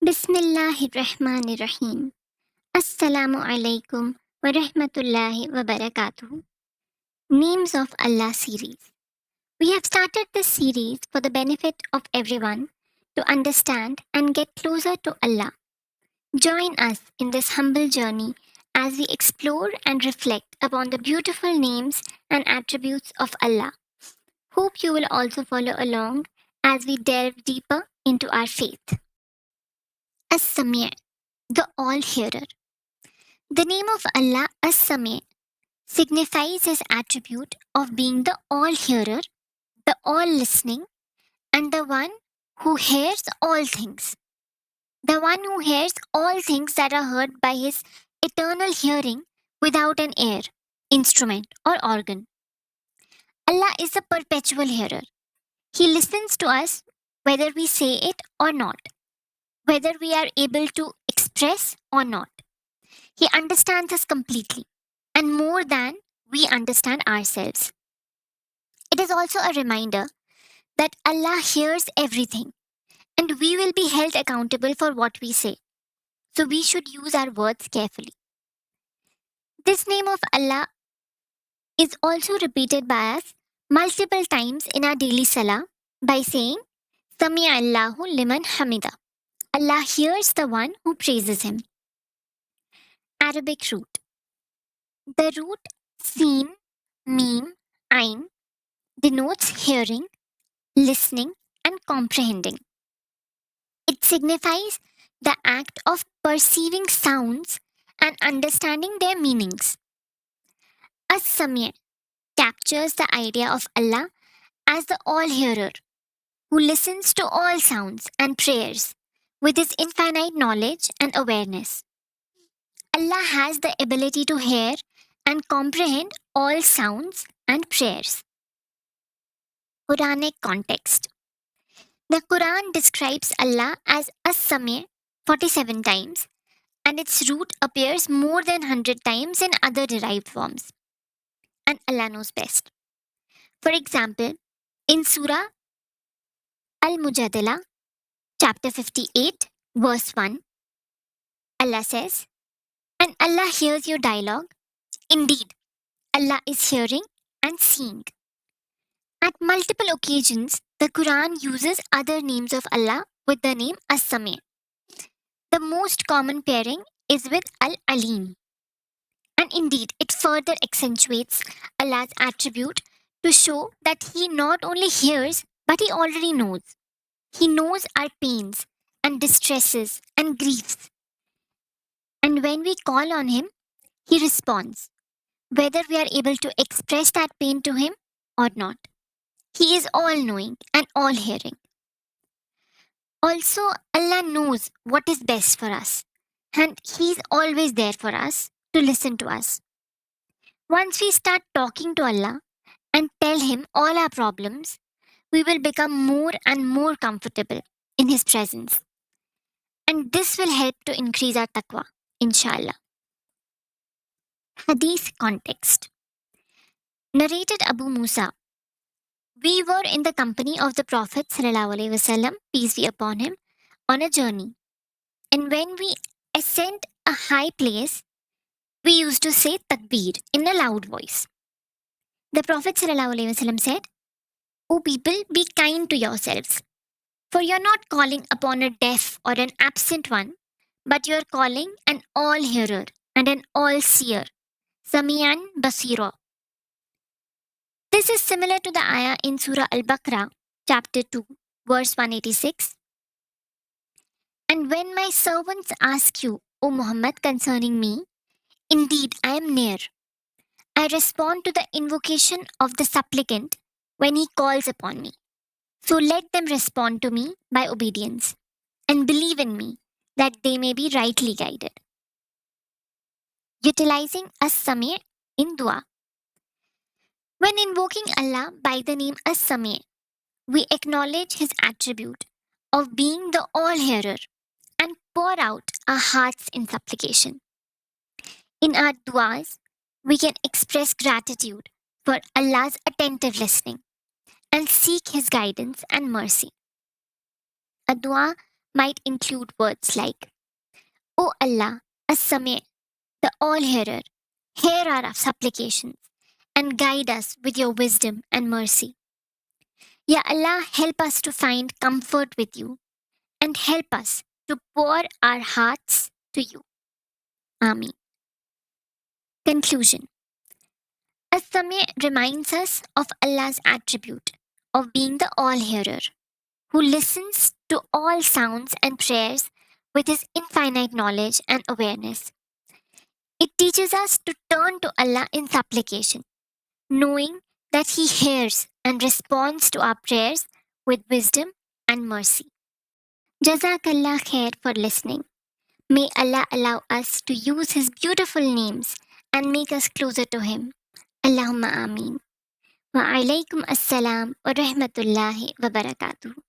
Bismillahirrahmanirrahim. Assalamu alaikum wa rahmatullahi wa barakatuh. Names of Allah series. We have started this series for the benefit of everyone to understand and get closer to Allah. Join us in this humble journey as we explore and reflect upon the beautiful names and attributes of Allah. Hope you will also follow along as we delve deeper into our faith. As-Sami', the All-Hearer. The name of Allah, As-Sami', signifies his attribute of being the all-hearer, the all-listening, and the one who hears all things. The one who hears all things that are heard by his eternal hearing without an ear, instrument, or organ. Allah is a perpetual hearer. He listens to us whether we say it or not, whether we are able to express or not. He understands us completely and more than we understand ourselves. It is also a reminder that Allah hears everything and we will be held accountable for what we say. So we should use our words carefully. This name of Allah is also repeated by us multiple times in our daily salah by saying, Sami Allahu liman hamida. Allah hears the one who praises him. Arabic root. The root Sin, Meme, Ain denotes hearing, listening, and comprehending. It signifies the act of perceiving sounds and understanding their meanings. As-Sami' captures the idea of Allah as the all-hearer who listens to all sounds and prayers with his infinite knowledge and awareness. Allah has the ability to hear and comprehend all sounds and prayers. Quranic context. The Quran describes Allah as As-Sami' 47 times, and its root appears more than 100 times in other derived forms. And Allah knows best. For example, in Surah Al-Mujadala, chapter 58, verse 1, Allah says, And Allah hears your dialogue. Indeed, Allah is hearing and seeing. At multiple occasions, the Quran uses other names of Allah with the name As-Sami'. The most common pairing is with Al-Alim. And indeed, it further accentuates Allah's attribute to show that He not only hears, but He already knows. He knows our pains and distresses and griefs. And when we call on Him, He responds, whether we are able to express that pain to Him or not. He is all knowing and all hearing. Also, Allah knows what is best for us, and He is always there for us to listen to us. Once we start talking to Allah and tell Him all our problems, we will become more and more comfortable in His presence. And this will help to increase our taqwa, inshallah. Hadith context. Narrated Abu Musa. We were in the company of the Prophet ﷺ, peace be upon him, on a journey. And when we ascend a high place, we used to say takbir in a loud voice. The Prophet ﷺ said, O people, be kind to yourselves, for you are not calling upon a deaf or an absent one, but you are calling an all-hearer and an all-seer, Sami'an Basira. This is similar to the ayah in Surah Al-Baqarah, chapter 2, verse 186. And when my servants ask you, O Muhammad, concerning me, indeed I am near. I respond to the invocation of the supplicant when he calls upon me. So let them respond to me by obedience and believe in me that they may be rightly guided. Utilizing As-Sami' in Dua. When invoking Allah by the name As-Sami', we acknowledge His attribute of being the all-hearer and pour out our hearts in supplication. In our duas, we can express gratitude for Allah's attentive listening and seek His guidance and mercy. A dua might include words like, O Allah, As-Sami', the All-Hearer, hear our supplications and guide us with your wisdom and mercy. Ya Allah, help us to find comfort with you and help us to pour our hearts to you. Ameen. Conclusion. As-Sami' reminds us of Allah's attribute of being the All-Hearer, who listens to all sounds and prayers with his infinite knowledge and awareness. It teaches us to turn to Allah in supplication, knowing that He hears and responds to our prayers with wisdom and mercy. Jazakallah khair for listening. May Allah allow us to use His beautiful names and make us closer to Him. Allahumma ameen. Wa alaikum assalam wa rahmatullahi wa barakatuh.